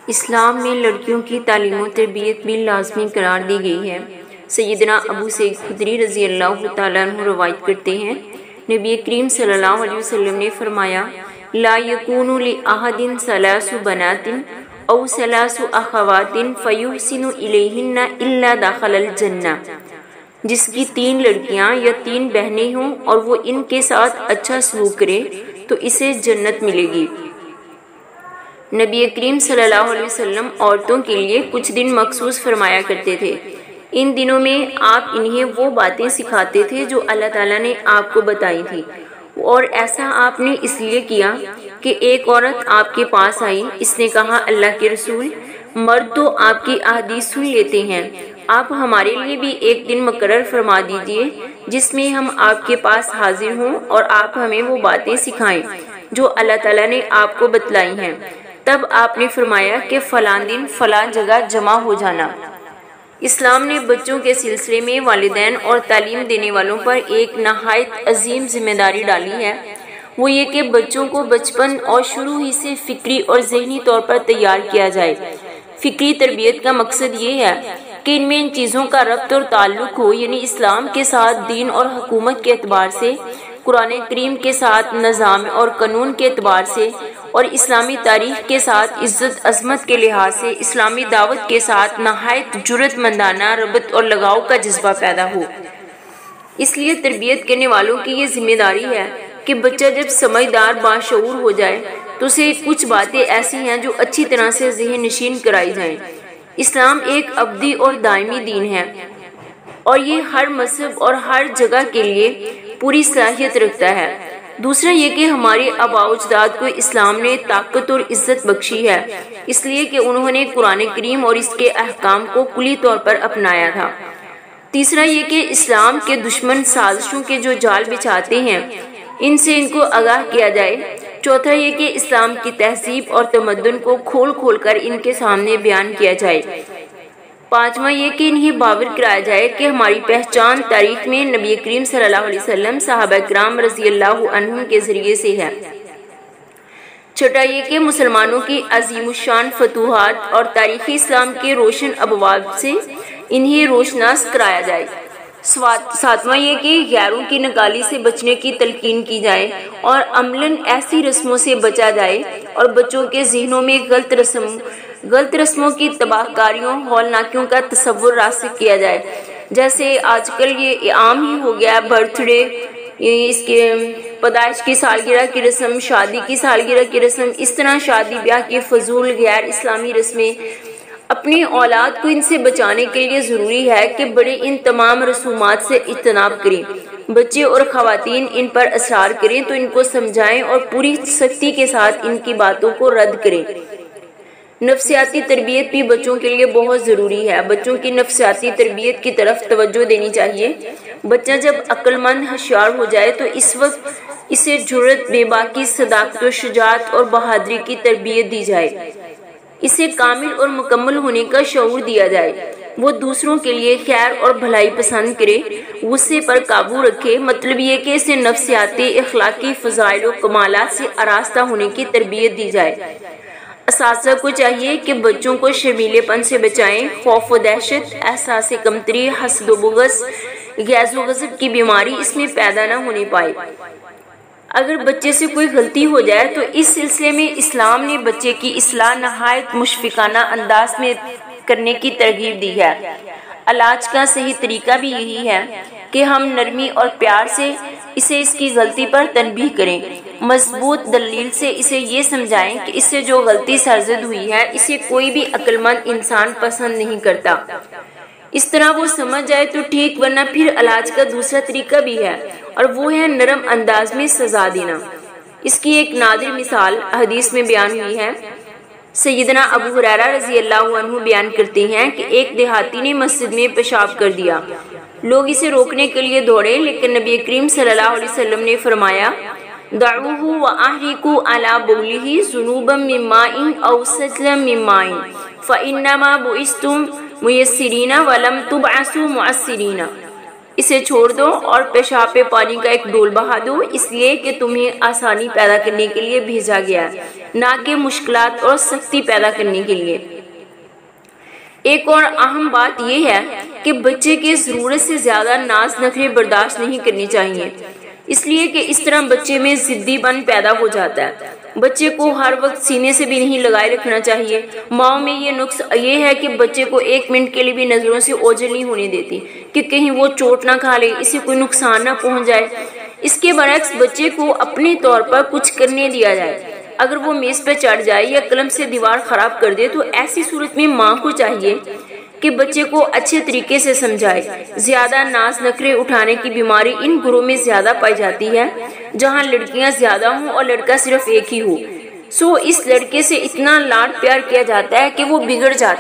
اسلام میں لڑکیوں کی تعلیم و تربیت بھی لازمی قرار دی گئی ہے۔ سیدنا ابو سعید خدری رضی اللہ تعالیٰ عنہ روایت کرتے ہیں، نبی کریم صلی اللہ علیہ وسلم نے فرمایا، لا یکون لأحد ثلاث بنات او ثلاث اخوات فیحسن الیہن الا دخل الجنہ۔ جس کی 3 لڑکیاں یا 3 بہنیں ہوں اور وہ ان کے ساتھ اچھا سلوک کرے تو اسے جنت ملے گی۔ نبی کریم صلی اللہ علیہ وسلم عورتوں کے لیے کچھ دن مخصوص فرمایا کرتے تھے۔ ان دنوں میں آپ انہیں وہ باتیں سکھاتے تھے جو اللہ تعالیٰ نے آپ کو بتائی تھی، اور ایسا آپ نے اس لیے کیا کہ ایک عورت آپ کے پاس آئی، اس نے کہا، اللہ کے رسول، مرد تو آپ کی احادیث سن لیتے ہیں، آپ ہمارے لیے بھی ایک دن مقرر فرما دیجئے جس میں ہم آپ کے پاس حاضر ہوں اور آپ ہمیں وہ باتیں سکھائیں جو اللہ تعالیٰ نے آپ کو بتلائی ہیں۔ تب آپ نے فرمایا کہ فلاں دن فلاں جگہ جمع ہو جانا۔ اسلام نے بچوں کے سلسلے میں والدین اور تعلیم دینے والوں پر ایک نہایت عظیم ذمہ داری ڈالی ہے، وہ یہ کہ بچوں کو بچپن اور شروع ہی سے فکری اور ذہنی طور پر تیار کیا جائے۔ فکری تربیت کا مقصد یہ ہے کہ ان میں ان چیزوں کا ربط اور تعلق ہو، یعنی اسلام کے ساتھ دین اور حکومت کے اعتبار سے، قرآن کریم کے ساتھ نظام اور قانون کے اعتبار سے، اور اسلامی تاریخ کے ساتھ عزت عظمت کے لحاظ سے اسلامی دعوت کے ساتھ نہایت جرأت مندانہ ربط اور لگاؤ کا جذبہ پیدا ہو۔ اس لیے تربیت کرنے والوں کی یہ ذمہ داری ہے کہ بچہ جب سمجھدار باشعور ہو جائے تو اسے کچھ باتیں ایسی ہیں جو اچھی طرح سے ذہن نشین کرائی جائیں۔ اسلام ایک ابدی اور دائمی دین ہے اور یہ ہر مذہب اور ہر جگہ کے لیے پوری صلاحیت رکھتا ہے۔ دوسرا یہ کہ ہمارے آباء و اجداد کو اسلام نے طاقت اور عزت بخشی ہے، اس لیے کہ انہوں نے قرآن کریم اور اس کے احکام کو کلی طور پر اپنایا تھا۔ تیسرا یہ کہ اسلام کے دشمن سازشوں کے جو جال بچھاتے ہیں ان سے ان کو آگاہ کیا جائے۔ چوتھا یہ کہ اسلام کی تہذیب اور تمدن کو کھول کھول کر ان کے سامنے بیان کیا جائے۔ پانچواں یہ کہ انہیں باور کرایا جائے کہ ہماری پہچان تاریخ میں نبی کریم صلی اللہ علیہ وسلم، صحابہ کرام رضی اللہ عنہم کے ذریعے سے ہے۔ چھٹا یہ کہ مسلمانوں کی عظیم الشان فتوحات اور تاریخ اسلام کے روشن ابواب سے انہیں روشناس کرایا جائے۔ ساتواں یہ کہ غیروں کی نکالی سے بچنے کی تلقین کی جائے اور عملاً ایسی رسموں سے بچا جائے اور بچوں کے ذہنوں میں غلط رسموں کی تباہ کاریوں، ہولناکیوں کا تصور راسخ کیا جائے۔ جیسے آج کل یہ عام ہی ہو گیا، برتھ ڈے، اس کے پیدائش کی سالگرہ کی رسم، شادی کی سالگرہ کی رسم، اس طرح شادی بیاہ کی فضول غیر اسلامی رسمیں۔ اپنی اولاد کو ان سے بچانے کے لیے ضروری ہے کہ بڑے ان تمام رسومات سے اجتناب کریں۔ بچے اور خواتین ان پر اصرار کریں تو ان کو سمجھائیں اور پوری سختی کے ساتھ ان کی باتوں کو رد کریں۔ نفسیاتی تربیت بھی بچوں کے لیے بہت ضروری ہے۔ بچوں کی نفسیاتی تربیت کی طرف توجہ دینی چاہیے۔ بچہ جب عقل مند ہوشیار ہو جائے تو اس وقت اسے جرأت، بے باکی، صداقت و شجاعت اور بہادری کی تربیت دی جائے۔ اسے کامل اور مکمل ہونے کا شعور دیا جائے۔ وہ دوسروں کے لیے خیر اور بھلائی پسند کرے، غصے پر قابو رکھے۔ مطلب یہ کہ اسے نفسیاتی، اخلاقی فضائل و کمالات سے آراستہ ہونے کی تربیت دی جائے۔ اساتذہ کو چاہیے کہ بچوں کو شرمیلے پن سے بچائیں، خوف و دہشت، احساس کمتری، حسد و بغض، غیظ و غضب کی بیماری اس میں پیدا نہ ہونے پائے۔ اگر بچے سے کوئی غلطی ہو جائے تو اس سلسلے میں اسلام نے بچے کی اصلاح نہایت مشفقانہ انداز میں کرنے کی ترغیب دی ہے۔ علاج کا صحیح طریقہ بھی یہی ہے کہ ہم نرمی اور پیار سے اسے اس کی غلطی پر تنبیہ کریں، مضبوط دلیل سے اسے یہ سمجھائیں کہ اس سے جو غلطی سرزد ہوئی ہے اسے کوئی بھی عقل مند انسان پسند نہیں کرتا۔ اس طرح وہ سمجھ جائے تو ٹھیک، ورنہ پھر علاج کا دوسرا طریقہ بھی ہے اور وہ ہے نرم انداز میں سزا دینا۔ اس کی ایک نادر مثال حدیث میں بیان ہوئی ہے۔ سیدنا ابو ہریرہ رضی اللہ عنہ بیان کرتے ہیں کہ ایک دیہاتی نے مسجد میں پیشاب کر دیا۔ لوگ اسے روکنے کے لیے دوڑے، لیکن نبی کریم صلی اللہ علیہ وسلم نے فرمایا، دعوہ وأحرقوا على بوله ذنوبا من ماء أو سجلا من ماء فإنما بعثتم میسرین ولم تبعثوا معسرین۔ اسے چھوڑ دو اور پیشاب پہ پانی کا ایک ڈول بہا دو، اس لیے کہ تمہیں آسانی پیدا کرنے کے لیے بھیجا گیا ہے۔ نہ کہ مشکلات اور سختی پیدا کرنے کے لیے۔ ایک اور اہم بات یہ ہے کہ بچے کے ضرورت سے زیادہ ناز نخرے برداشت نہیں کرنی چاہیے، اس لیے کہ اس طرح بچے میں ضدی پن پیدا ہو جاتا ہے۔ بچے کو ہر وقت سینے سے بھی نہیں لگائے رکھنا چاہیے۔ ماؤں میں یہ نقص یہ ہے کہ بچے کو ایک منٹ کے لیے بھی نظروں سے اوجھل نہیں ہونے دیتی کہ کہیں وہ چوٹ نہ کھا لے، اسے کوئی نقصان نہ پہنچ جائے۔ اس کے برعکس بچے کو اپنے طور پر کچھ کرنے دیا جائے۔ اگر وہ میز پہ چڑھ جائے یا قلم سے دیوار خراب کر دے تو ایسی صورت میں ماں کو چاہیے کہ بچے کو اچھے طریقے سے سمجھائے۔ زیادہ ناز نخرے اٹھانے کی بیماری ان گھروں میں زیادہ پائی جاتی ہے جہاں لڑکیاں زیادہ ہوں اور لڑکا صرف ایک ہی ہو۔ اس لڑکے سے اتنا لاڈ پیار کیا جاتا ہے کہ وہ بگڑ جاتا ہے۔